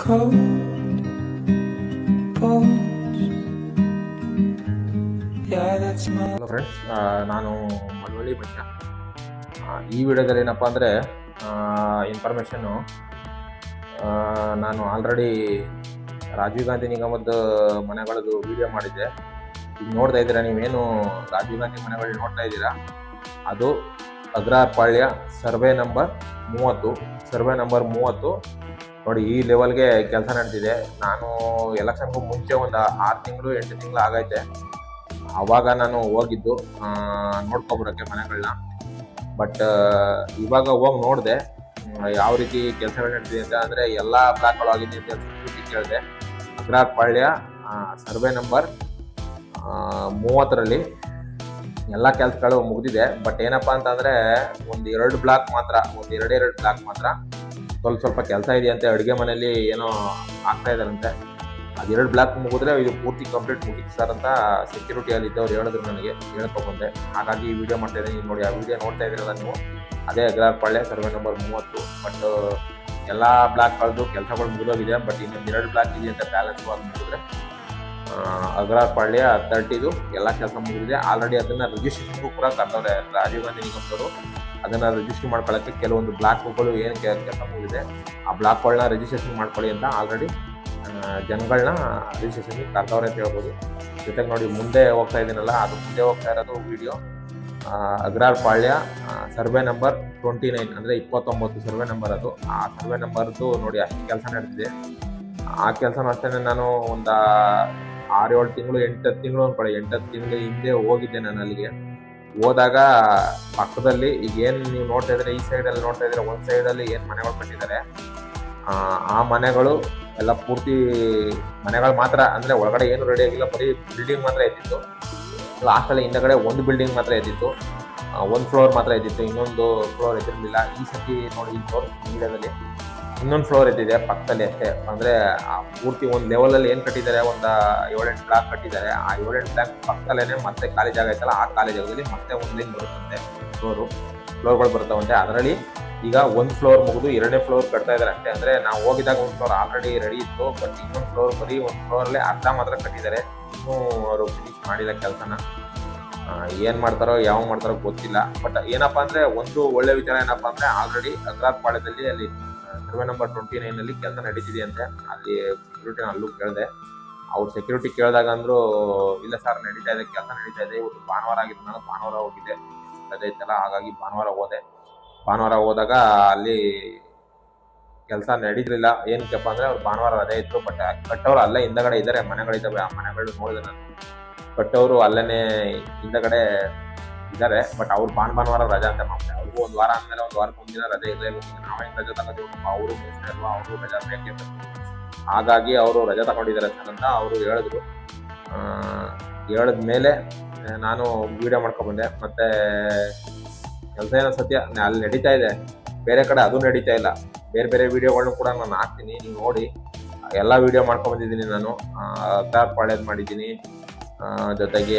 cold bones. Yeah, that's my. Hello friends, ನಾನು ಮಳವಳ್ಳಿ ಮಧ್ಯ. ಈ ವಿಡಿಯೋದಲ್ಲಿ ಏನಪ್ಪ ಅಂದರೆ ಇನ್ಫಾರ್ಮೇಷನ್ನು, ನಾನು ಆಲ್ರೆಡಿ ರಾಜೀವ್ ಗಾಂಧಿ ನಿಗಮದ ಮನೆಗಳದ್ದು ವಿಡಿಯೋ ಮಾಡಿದ್ದೆ. ಈಗ ನೋಡ್ತಾ ಇದ್ದೀರಾ, ನೀವೇನು ರಾಜೀವ್ ಗಾಂಧಿ ಮನೆಗಳು ನೋಡ್ತಾ ಇದ್ದೀರಾ, ಅದು ಅಗ್ರಹಾರಪಾಳ್ಯ ಸರ್ವೆ ನಂಬರ್ 30 ನೋಡಿ. ಈ ಲೆವೆಲ್ಗೆ ಕೆಲಸ ನಡೆದಿದೆ. ನಾನು ಎಲೆಕ್ಷನ್ಗೂ ಮುಂಚೆ ಒಂದು 6 ತಿಂಗಳು 8 ತಿಂಗಳು ಆಗೈತೆ. ಆವಾಗ ನಾನು ಹೋಗಿದ್ದು ನೋಡ್ಕೊಬರೋಕ್ಕೆ ಮನೆಗಳನ್ನ. ಬಟ್ ಇವಾಗ ಹೋಗಿ ನೋಡಿದೆ ಯಾವ ರೀತಿ ಕೆಲಸಗಳು ನಡೆದಿದೆ ಅಂತ. ಅಂದರೆ ಎಲ್ಲ ಬ್ಲಾಕ್ಗಳು ಆಗಿದೆ ಅಂತ ಸೆಕ್ಯೂರಿಟಿ ಕೇಳಿದೆ. ಅಗ್ರಹಾರಪಾಳ್ಯ ಸರ್ವೆ ನಂಬರ್ 30ರಲ್ಲಿ ಎಲ್ಲ ಕೆಲಸಗಳು ಮುಗಿದಿದೆ. ಬಟ್ ಏನಪ್ಪ ಅಂತಂದರೆ ಎರಡು ಬ್ಲಾಕ್ ಮಾತ್ರ ಸ್ವಲ್ಪ ಕೆಲಸ ಇದೆಯಂತೆ. ಅಡುಗೆ ಮನೆಯಲ್ಲಿ ಏನೋ ಆಗ್ತಾ ಇದ್ದಾರಂತೆ. ಅದು 2 ಬ್ಲಾಕ್ ಮುಗಿದ್ರೆ ಇದು ಪೂರ್ತಿ ಕಂಪ್ಲೀಟ್ ಮುಗಿತು ಸರ್ ಅಂತ ಸೆಕ್ಯೂರಿಟಿಯಲ್ಲಿ ಇದ್ದವ್ರು ಹೇಳಿದ್ರು, ನನಗೆ ಹೇಳ್ಕೊಂಡ್ಬಂದೆ. ಹಾಗಾಗಿ ಈ ವಿಡಿಯೋ ಮಾಡ್ತಾ ಇದ್ದೀನಿ. ನೋಡಿ, ಆ ವಿಡಿಯೋ ನೋಡ್ತಾ ಇದ್ದೀರಲ್ಲ ನೀವು, ಅದೇ ಅಗ್ರಹಾರಪಾಳ್ಯ ಸರ್ವೆ ನಂಬರ್ 30. ಬಟ್ ಎಲ್ಲ ಬ್ಲಾಕ್ಗಳದ್ದು ಕೆಲಸಗಳು ಮುಗಿದೋಗಿದೆ. ಬಟ್ ಇನ್ನೊಂದು 2 ಬ್ಲಾಕ್ ಇದೆ ಅಂತ ಬ್ಯಾಲೆನ್ಸ್ ಆಗಿ ಮುಗಿದ್ರೆ ಅಗ್ರಹಾರಪಾಳ್ಯ 30ದು ಎಲ್ಲ ಕೆಲಸ ಮುಗಿದಿದೆ. ಆಲ್ರೆಡಿ ಅದನ್ನು ರಿಜಿಸ್ಟ್ರೇಷನ್ಗೂ ಕೂಡ ಕರೆದವ್ರೆ ರಾಜೀವ್ ಗಾಂಧಿ ನಿಗಮದವರು. ಅದನ್ನು ರಿಜಿಸ್ಟ್ರ್ ಮಾಡ್ಕೊಳ್ಳೋಕ್ಕೆ ಕೆಲವೊಂದು ಬ್ಲಾಕ್ಗಳು ಏನು ಕೆಲಸ ಮುಗಿದಿದೆ ಆ ಬ್ಲಾಕ್ಗಳನ್ನ ರಿಜಿಸ್ಟ್ರೇಷನ್ ಮಾಡ್ಕೊಳ್ಳಿ ಅಂತ ಆಲ್ರೆಡಿ ಜನಗಳನ್ನ ರಿಜಿಸ್ಟ್ರೇಷನ್ಗೆ ಕರೆದವ್ರೆ ಅಂತ ಹೇಳ್ಬೋದು. ಜೊತೆಗೆ ನೋಡಿ, ಮುಂದೆ ಹೋಗ್ತಾ ಇದ್ದೀನಲ್ಲ, ಅದು ಮುಂದೆ ಹೋಗ್ತಾ ಇರೋದು ವಿಡಿಯೋ ಅಗ್ರಹಾರಪಾಳ್ಯ ಸರ್ವೆ ನಂಬರ್ 29, ಅಂದರೆ 29 ಸರ್ವೆ ನಂಬರ್. ಅದು ಆ ಸರ್ವೆ ನಂಬರ್ದು ನೋಡಿ ಅಷ್ಟು ಕೆಲಸ ನಡೆದಿದೆ. ಆ ಕೆಲಸನೂ ಅಷ್ಟೇ. ನಾನು ಒಂದು 6-7 ತಿಂಗಳು 8 ತಿಂಗಳು ಅಂದ್ಕೊಳ್ಳಿ, 8 ತಿಂಗಳು ಹಿಂದೆ ಹೋಗಿದ್ದೆ ನಾನು ಅಲ್ಲಿಗೆ. ಹೋದಾಗ ಪಕ್ಕದಲ್ಲಿ ಈಗ ಏನು ನೀವು ನೋಡ್ತಾ ಇದ್ರೆ, ಈ ಸೈಡಲ್ಲಿ ನೋಡ್ತಾ ಇದ್ರೆ, ಒಂದು ಸೈಡಲ್ಲಿ ಏನು ಮನೆಗಳು ಕಟ್ಟಿದ್ದಾರೆ, ಆ ಮನೆಗಳು ಎಲ್ಲ ಪೂರ್ತಿ ಮನೆಗಳು ಮಾತ್ರ. ಅಂದರೆ ಒಳಗಡೆ ಏನು ರೆಡಿ ಆಗಿಲ್ಲ, ಬರೀ ಬಿಲ್ಡಿಂಗ್ ಮಾತ್ರ ಎದ್ದಿತ್ತು. ಲಾಸ್ಟಲ್ಲಿ ಹಿಂದಗಡೆ ಒಂದು ಬಿಲ್ಡಿಂಗ್ ಮಾತ್ರ ಎದ್ದಿತ್ತು, 1 ಫ್ಲೋರ್ ಮಾತ್ರ ಎದ್ದಿತ್ತು, ಇನ್ನೊಂದು ಫ್ಲೋರ್ ಎದ್ದಿರಲಿಲ್ಲ. ಈ ಸತಿ ನೋಡಿ, ಈ ಫ್ಲೋರ್ ಮೀಡಿಯಾದಲ್ಲಿ ಇನ್ನೊಂದು ಫ್ಲೋರ್ ಎದ್ದಿದೆ ಪಕ್ಕದಲ್ಲಿ ಅಷ್ಟೇ. ಅಂದರೆ ಪೂರ್ತಿ ಒಂದು ಲೆವೆಲಲ್ಲಿ ಏನು ಕಟ್ಟಿದ್ದಾರೆ, ಒಂದು 7-8 ಬ್ಲಾಕ್ ಕಟ್ಟಿದ್ದಾರೆ. ಆ 7-8 ಬ್ಲಾಕ್ ಪಕ್ಕದಲ್ಲೇ ಮತ್ತೆ ಖಾಲಿ ಜಾಗ ಐತಲ್ಲ, ಆ ಖಾಲಿ ಜಾಗದಲ್ಲಿ ಮತ್ತೆ ಒಂದು ಲೈನ್ ಬರುತ್ತಂತೆ, ಫ್ಲೋರ್ಗಳು ಬರ್ತಾವಂತೆ. ಅದರಲ್ಲಿ ಈಗ 1 ಫ್ಲೋರ್ ಮುಗಿದು 2ನೇ ಫ್ಲೋರ್ ಕಟ್ತಾ ಇದ್ದಾರೆ ಅಷ್ಟೇ. ಅಂದರೆ ನಾವು ಹೋಗಿದಾಗ 1 ಫ್ಲೋರ್ ಆಲ್ರೆಡಿ ರೆಡಿ ಇತ್ತು. ಬಟ್ ಇನ್ನೊಂದು ಫ್ಲೋರ್ ಬರೀ 1 ಫ್ಲೋರಲ್ಲಿ ಅರ್ಧ ಮಾತ್ರ ಕಟ್ಟಿದ್ದಾರೆ. ಇನ್ನೂ ಅವರು ಫಿನಿಶ್ ಮಾಡಿಲ್ಲ ಕೆಲಸನ. ಏನು ಮಾಡ್ತಾರೋ ಯಾವಾಗ ಮಾಡ್ತಾರೋ ಗೊತ್ತಿಲ್ಲ. ಬಟ್ ಏನಪ್ಪ ಅಂದರೆ ಒಂದು ಒಳ್ಳೆ ವಿಚಾರ ಏನಪ್ಪ ಅಂದರೆ, ಆಲ್ರೆಡಿ ಅಗ್ರಹಾರಪಾಳ್ಯದಲ್ಲಿ ಅಲ್ಲಿ ಸರ್ವೆ ನಂಬರ್ 29ನಲ್ಲಿ ಕೆಲಸ ನಡೀತಿದೆ ಅಂತೆ. ಅಲ್ಲಿ ಸೆಕ್ಯೂರಿಟಿನ ಅಲ್ಲೂ ಕೇಳಿದೆ. ಅವ್ರು ಸೆಕ್ಯೂರಿಟಿ ಕೇಳಿದಾಗ ಅಂದರು, ಇಲ್ಲ ಸರ್ ನಡೀತಾ ಇದೆ, ಕೆಲಸ ನಡೀತಾ ಇದೆ. ಇವತ್ತು ಭಾನುವಾರ ಆಗಿದ್ದು, ನಾನು ಭಾನುವಾರ ಹೋಗಿದ್ದೆ, ರಜೆ ಇತ್ತಲ್ಲ, ಹಾಗಾಗಿ ಭಾನುವಾರ ಹೋದಾಗ ಅಲ್ಲಿ ಕೆಲಸ ನಡೀತಿರಲಿಲ್ಲ. ಏನಕ್ಕಪ್ಪ ಅಂದರೆ ಅವ್ರು ಭಾನುವಾರ ರಜೆ ಇತ್ತು. ಬಟ್ ಕಟ್ಟೋರು ಅಲ್ಲೇ ಹಿಂದಗಡೆ ಇದ್ದಾರೆ, ಮನೆಗಳಿದ್ದಾವೆ. ಆ ಮನೆಗಳು ನೋಡಿದೆ ನಾನು. ಕಟ್ಟೋರು ಅಲ್ಲೇ ಹಿಂದಗಡೆ ಇದ್ದಾರೆ. ಬಟ್ ಅವ್ರು ಭಾನುವಾರ ರಜೆ ಅಂತ ಮಾಡ್ತಾರೆ. ಅವ್ರಿಗೂ 1 ವಾರ ಅಂದಮೇಲೆ 1 ವಾರಕ್ಕೆ 1 ದಿನ ರಜೆ ಇರಲೇ ಬೇಕು. ನಾವು ಹೆಂಗೆ ರಜೆ ತಗೋತೀವಿ, ಅವರು ಅಲ್ವಾ, ಅವರು ರಜೆ ಬೇಕೇ ಬೇಕು. ಹಾಗಾಗಿ ಅವರು ರಜೆ ತಗೊಂಡಿದ್ದಾರೆ ಸರ್ ಅಂತ ಅವರು ಹೇಳಿದ್ರು. ಹೇಳಿದ್ಮೇಲೆ ನಾನು ವಿಡಿಯೋ ಮಾಡ್ಕೊಬಂದೆ. ಮತ್ತು ಕೆಲಸ ಏನೋ ಸತ್ಯ ಅಲ್ಲಿ ನಡೀತಾ ಇದೆ, ಬೇರೆ ಕಡೆ ಅದು ನಡೀತಾ ಇಲ್ಲ. ಬೇರೆ ವಿಡಿಯೋಗಳನ್ನೂ ಕೂಡ ನಾನು ಹಾಕ್ತೀನಿ, ನೀವು ನೋಡಿ. ಎಲ್ಲ ವಿಡಿಯೋ ಮಾಡ್ಕೊಂಬಂದಿದ್ದೀನಿ ನಾನು. ಅಗ್ರಹಾರಪಾಳ್ಯದ ಮಾಡಿದ್ದೀನಿ, ಜೊತೆಗೆ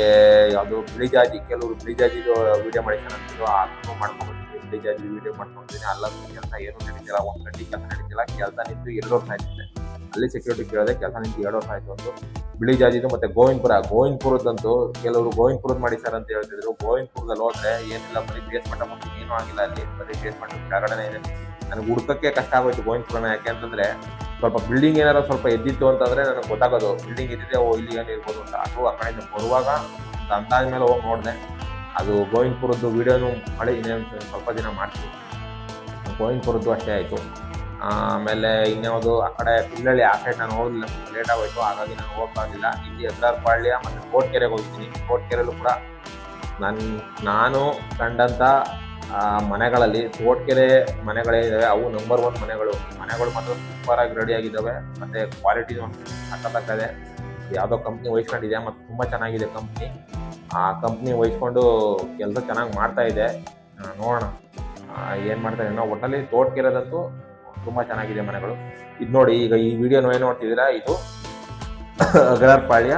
ಯಾವುದು ಬಿಳಿಜಾಜಿ, ಕೆಲವರು ಬಿಳಿಜಾಜಿದು ವಿಡಿಯೋ ಮಾಡಿದ್ದಾನೆ ಅಂತಿದ್ರು, ಅದನ್ನು ಮಾಡ್ಕೊಂಬಂದಿದ್ದೀನಿ. ಬಿಳಿಜಾಜಿ ವಿಡಿಯೋ ಮಾಡ್ಕೊಂಡಿದ್ದೀನಿ. ಅಲ್ಲಂತೂ ಕೆಲಸ ಏನೂ ನಡೀತಿಲ್ಲ, ಒಂದು ಗಂಟೆ ಕೆಲಸ ನಡೀತಿಲ್ಲ. ಕೆಲಸ ನಿಂತು 2 ವರ್ಷ ಆಯ್ತಿದೆ. ಅಲ್ಲಿ ಸೆಕ್ಯೂರಿಟಿ ಕೇಳಿದೆ, ಕೆಲಸ ನಿಂತು 2 ವರ್ಷ ಆಯಿತು. ಒಂದು ಬಿಳಿಜಾಜಿದು ಮತ್ತು ಗೋವಿಂದಪುರದ್ದಂತೂ ಕೆಲವರು ಗೋವಿಂದಪುರದ ಮಾಡಿ ಸರ್ ಅಂತ ಹೇಳ್ತಿದ್ರು. ಗೋವಿಂದಪುರದಲ್ಲಿ ಹೋದ್ರೆ ಏನಿಲ್ಲ, ಬರೀ ಬೇಸ್ಮೆಂಟ್ ಮುಂದೆ ಏನೂ ಆಗಿಲ್ಲ. ಅಲ್ಲಿ ಬರೀ ಬೇಸ್ಮೆಂಟ್ ಕೆಳಗಡೆ ಇದೆ. ನನಗೆ ಹುಡ್ಕಕ್ಕೆ ಕಷ್ಟ ಆಗೋಯ್ತು ಗೋವಿಂದಪುರನ. ಯಾಕೆ ಅಂತಂದರೆ ಸ್ವಲ್ಪ ಬಿಲ್ಡಿಂಗ್ ಏನಾರು ಸ್ವಲ್ಪ ಎದ್ದಿತ್ತು ಅಂತಂದರೆ ನನಗೆ ಗೊತ್ತಾಗೋದು, ಬಿಲ್ಡಿಂಗ್ ಎದ್ದಿದೆ, ಇಲ್ಲಿ ಏನು ಇರ್ಬೋದು ಅಂತ. ಅದು ಆ ಕಡೆಯಿಂದ ಬರುವಾಗ ಒಂದು ಅಂದಾಜ್ ಮೇಲೆ ಹೋಗಿ ನೋಡಿದೆ. ಅದು ಗೋವಿಂದಪುರದ್ದು ವೀಡಿಯೋನು ಮಾಡಿ ಇನ್ನೇನು ಸ್ವಲ್ಪ ದಿನ ಮಾಡ್ತೀನಿ. ಗೋವಿಂದಪುರದ್ದು ಅಷ್ಟೇ ಆಯಿತು. ಆಮೇಲೆ ಇನ್ಯಾವುದು ಆ ಕಡೆ ಪಿಲ್ಲಳ್ಳಿ, ಆ ಸೈಡ್ ನಾನು ಹೋಗಲಿಲ್ಲ, ಲೇಟ್ ಆಗೋಯ್ತು. ಹಾಗಾಗಿ ನಾನು ಹೋಗೋಕ್ಕಾಗಲಿಲ್ಲ. ಇಲ್ಲಿ ಅಗ್ರಹಾರಪಾಳ್ಯ ಮತ್ತು ಕೋಟ್ಕೆರೆಗೆ ಹೋಗಿದ್ದೀನಿ. ಕೋಟ್ಕೆರೆಯಲ್ಲೂ ಕೂಡ ನಾನು ಕಂಡಂಥ ಮನೆಗಳಲ್ಲಿ ತೋಟಕೆರೆ ಮನೆಗಳಿದ್ದಾವೆ, ಅವು ನಂಬರ್ 1 ಮನೆಗಳು ಮಾತ್ರ ಸೂಪರಾಗಿ ರೆಡಿಯಾಗಿದ್ದಾವೆ. ಮತ್ತು ಕ್ವಾಲಿಟಿನೂ ಸಕ್ಕತ್ತಾಗಿದೆ. ಯಾವುದೋ ಕಂಪ್ನಿ ವಹಿಸ್ಕೊಂಡಿದೆ ಮತ್ತು ತುಂಬ ಚೆನ್ನಾಗಿದೆ ಕಂಪ್ನಿ. ಆ ಕಂಪ್ನಿ ವಹಿಸ್ಕೊಂಡು ಕೆಲಸ ಚೆನ್ನಾಗಿ ಮಾಡ್ತಾ ಇದೆ. ನೋಡೋಣ ಏನು ಮಾಡ್ತಾರೆ ಏನೋ. ಒಟ್ಟಲ್ಲಿ ತೋಟಕೆರೆದಂತೂ ತುಂಬ ಚೆನ್ನಾಗಿದೆ ಮನೆಗಳು. ಇದು ನೋಡಿ, ಈಗ ಈ ವಿಡಿಯೋನ ಏನು ನೋಡ್ತಿದ್ದೀರಾ, ಇದು ಅಗ್ರಹಾರಪಾಳ್ಯ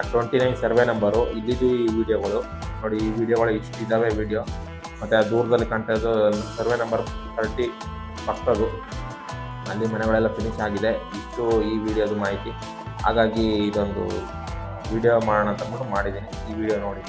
29 ಸರ್ವೆ ನಂಬರು. ಇಲ್ಲಿದ್ದು ಈ ವಿಡಿಯೋಗಳು ನೋಡಿ. ಈ ವಿಡಿಯೋಗಳು ಇಷ್ಟು ಇದ್ದಾವೆ ವಿಡಿಯೋ. ಮತ್ತು ದೂರದಲ್ಲಿ ಕಾಣ್ತಾ ಇದ್ದು ಸರ್ವೆ ನಂಬರ್ 30 ಪಕ್ಕದು ಅಲ್ಲಿ ಮನೆಗಳೆಲ್ಲ ಫಿನಿಶ್ ಆಗಿದೆ. ಇಷ್ಟು ಈ ವಿಡಿಯೋದು ಮಾಹಿತಿ. ಹಾಗಾಗಿ ಇದೊಂದು ವಿಡಿಯೋ ಮಾಡೋಣ ಅಂತ ಅಂದ್ಬಿಟ್ಟು ಮಾಡಿದ್ದೀನಿ. ಈ ವಿಡಿಯೋ ನೋಡಿ.